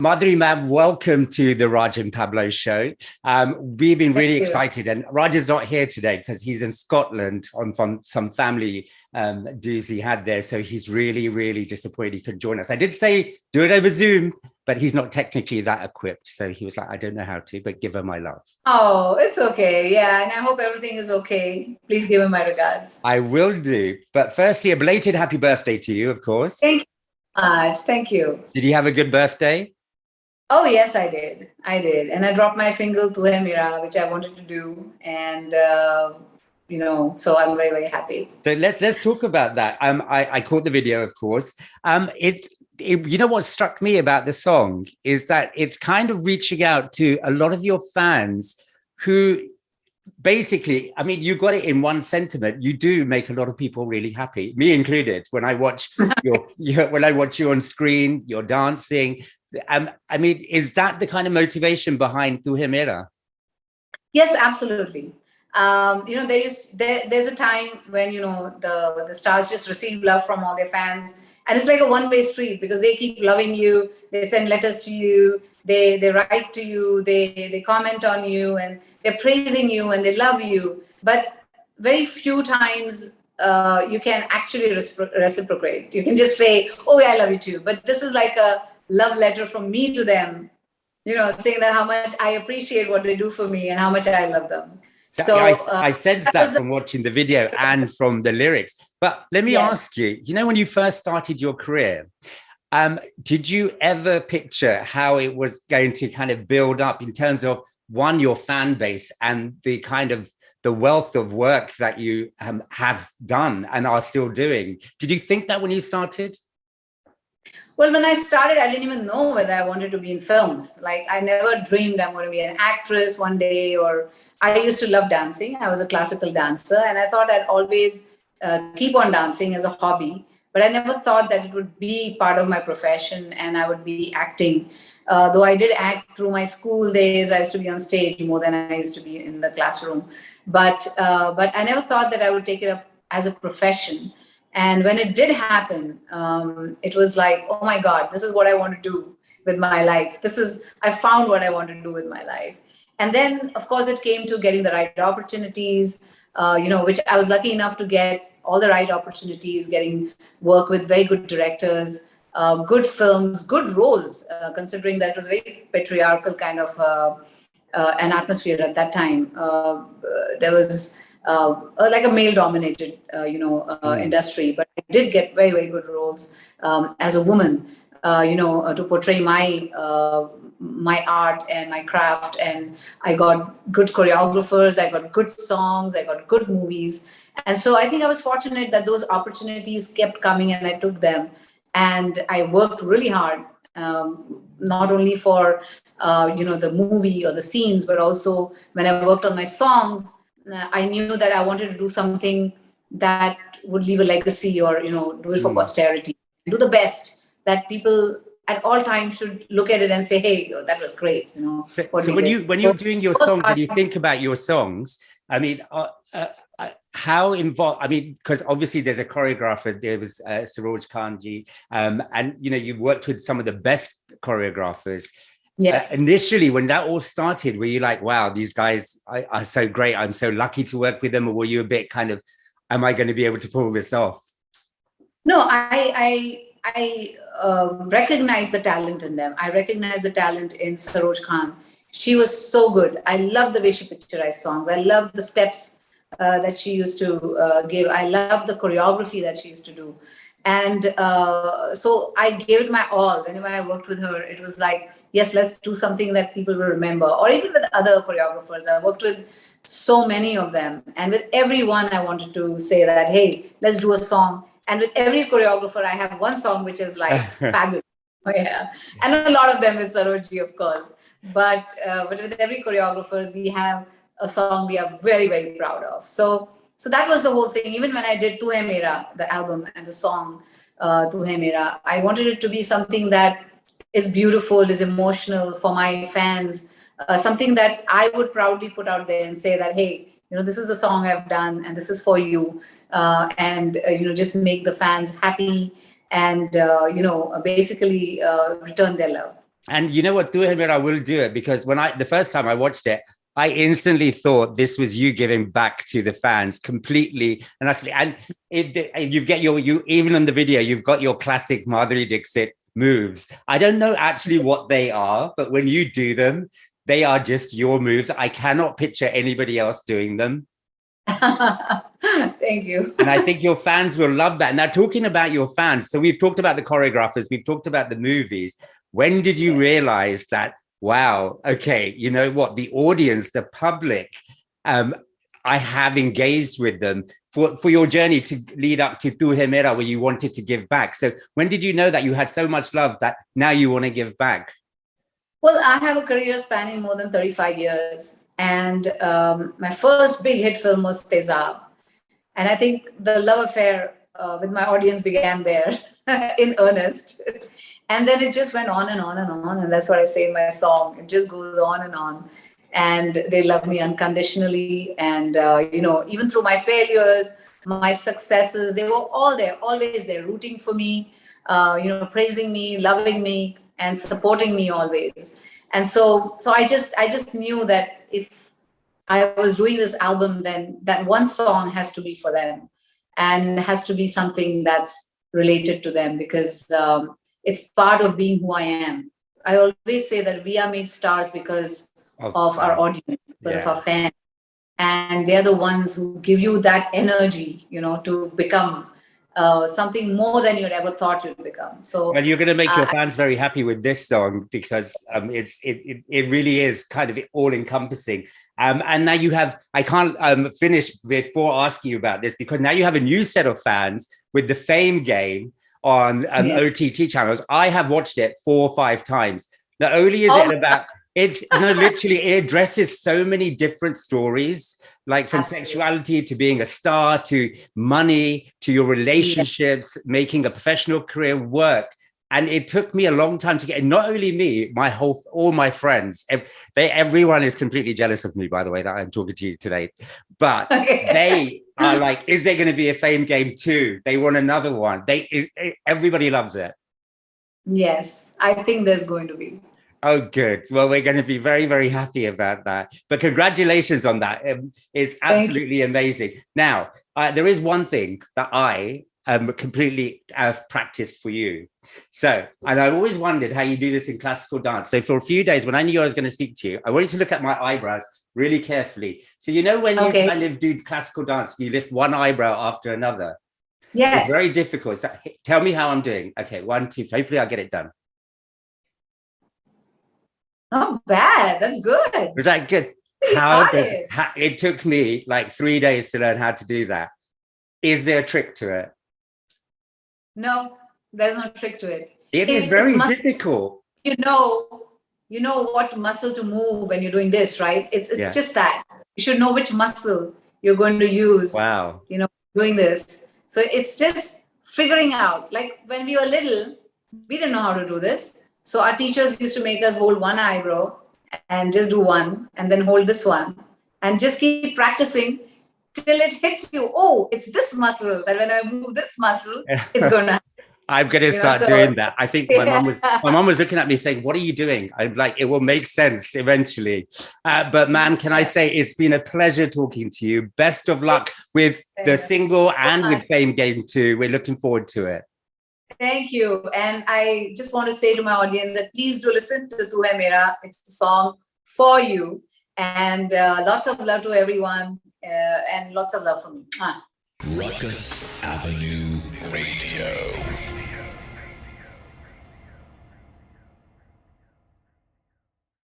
Madhuri, ma'am, welcome to the Raj and Pablo show. We've been Thank really you. excited, and Raj is not here today because he's in Scotland on from some family dues he had there. So he's really, really disappointed he couldn't join us. I did say do it over Zoom, but he's not technically that equipped. So he was like, I don't know how to, but give her my love. Oh, it's okay. Yeah, and I hope everything is okay. Please give him my regards. I will do. But firstly, a belated happy birthday to you, of course. Thank you so much. Thank you. Did you have a good birthday? Oh, yes, I did. I did. And I dropped my single Tu Hai Mera, which I wanted to do. And, so I'm very, very happy. So let's talk about that. I caught the video, of course. You know what struck me about the song is that it's kind of reaching out to a lot of your fans who basically, I mean, you got it in one sentiment. You do make a lot of people really happy, me included. When I watch when I watch you on screen, you're dancing. I mean, is that the kind of motivation behind Tu Hai Mera? Yes, absolutely. There's a time when the stars just receive love from all their fans, and it's like a one-way street because they keep loving you. They send letters to you. They write to you. They comment on you, and they're praising you and they love you. But very few times you can actually reciprocate. You can just say, "Oh, yeah, I love you too." But this is like a love letter from me to them, saying that how much I appreciate what they do for me and how much I love them. So I sensed that from watching the video and from the lyrics. But let me ask you, when you first started your career, did you ever picture how it was going to kind of build up in terms of, one, your fan base and the kind of the wealth of work that you have done and are still doing? Did you think that when you started? Well, when I started, I didn't even know whether I wanted to be in films. Like, I never dreamed I'm going to be an actress one day, or I used to love dancing. I was a classical dancer, and I thought I'd always keep on dancing as a hobby. But I never thought that it would be part of my profession and I would be acting. Though I did act through my school days, I used to be on stage more than I used to be in the classroom. But I never thought that I would take it up as a profession. And when it did happen, it was like, oh my God, this is what I want to do with my life. I found what I want to do with my life. And then, of course, it came to getting the right opportunities, which I was lucky enough to get all the right opportunities, getting work with very good directors, good films, good roles, considering that it was a very patriarchal kind of an atmosphere at that time. There was like a male-dominated, industry, but I did get very, very good roles as a woman, to portray my art and my craft. And I got good choreographers, I got good songs, I got good movies. And so I think I was fortunate that those opportunities kept coming and I took them. And I worked really hard, not only for, the movie or the scenes, but also when I worked on my songs, I knew that I wanted to do something that would leave a legacy or, do it for posterity, do the best that people at all times should look at it and say, hey, that was great. So when you're doing your songs, when you think about your songs, I mean, how involved, I mean, because obviously there's a choreographer, there was Saroj Khanji, and, you worked with some of the best choreographers. Yeah. Initially, when that all started, were you like, wow, these guys are so great, I'm so lucky to work with them? Or were you a bit kind of, am I going to be able to pull this off? No, I recognize the talent in them. I recognize the talent in Saroj Khan. She was so good. I love the way she picturized songs. I love the steps that she used to give. I love the choreography that she used to do. And so I gave it my all. Whenever I worked with her, it was like, yes, let's do something that people will remember. Or even with other choreographers, I worked with so many of them. And with everyone, I wanted to say that, hey, let's do a song. And with every choreographer, I have one song which is like fabulous. Oh, yeah. And a lot of them is Sarojji, of course. But with every choreographers, we have a song we are very, very proud of. So that was the whole thing. Even when I did Tu Hai Mera, the album and the song Tu Hai Mera, I wanted it to be something that is beautiful, is emotional for my fans, something that I would proudly put out there and say that, hey, this is the song I've done and this is for you. Just make the fans happy and, basically return their love. And you know what, Tu Hai Mera, I will do it because the first time I watched it, I instantly thought this was you giving back to the fans completely and utterly. And you get you even in the video, you've got your classic Madhuri Dixit moves. I don't know actually what they are, but when you do them, they are just your moves. I cannot picture anybody else doing them. Thank you. And I think your fans will love that. Now, talking about your fans, so we've talked about the choreographers, we've talked about the movies. When did you realize that, wow, okay, you know what, the audience, the public, I have engaged with them for your journey to lead up to Tu Hai Mera, where you wanted to give back. So when did you know that you had so much love that now you want to give back? Well, I have a career spanning more than 35 years. And my first big hit film was Tezab. And I think the love affair with my audience began there in earnest. And then it just went on and on and on. And that's what I say in my song. It just goes on and on. And they love me unconditionally. And, even through my failures, my successes, they were all there, always there, rooting for me, praising me, loving me, and supporting me always. And so I just knew that if I was doing this album, then that one song has to be for them and has to be something that's related to them because it's part of being who I am. I always say that we are made stars because of our audience, because of our fans. And they're the ones who give you that energy, to become something more than you'd ever thought you'd become. So, well, you're going to make your fans very happy with this song because it really is kind of all encompassing. And now you have, I can't finish before asking you about this because now you have a new set of fans with the Fame game on OTT channels. I have watched it 4 or 5 times. Not only is it about, literally, it addresses so many different stories, like from sexuality to being a star to money to your relationships, making a professional career work. And it took me a long time to get, not only me, all my friends, everyone is completely jealous of me, by the way, that I'm talking to you today. But they are like, is there going to be a Fame game 2? They want another one. Everybody loves it. Yes, I think there's going to be. Oh, good. Well, we're going to be very, very happy about that. But congratulations on that. It's absolutely amazing. Now, there is one thing that I completely practiced for you. So, and I always wondered how you do this in classical dance. So for a few days, when I knew I was going to speak to you, I wanted to look at my eyebrows really carefully. So, when you kind of do classical dance, you lift one eyebrow after another. Yes. It's very difficult. So tell me how I'm doing. Okay, 1, 2, hopefully I'll get it done. Not bad. That's good. Was that good? It took me like 3 days to learn how to do that. Is there a trick to it? No, there's no trick to it. It is very difficult. You know what muscle to move when you're doing this, right? It's just that. You should know which muscle you're going to use. Wow. Doing this. So it's just figuring out. Like when we were little, we didn't know how to do this. So our teachers used to make us hold one eyebrow and just do one and then hold this one and just keep practicing till it hits you. Oh, it's this muscle that when I move this muscle, it's going to happen. I'm going to start doing that. I think my mom was looking at me saying, what are you doing? I'm like, it will make sense eventually. But man, can I say it's been a pleasure talking to you. Best of luck with the single and with Fame Game 2. We're looking forward to it. Thank you. And I just want to say to my audience that please do listen to Tu Hai Mera. It's the song for you. And lots of love to everyone and lots of love from me. Ruckus Avenue Radio.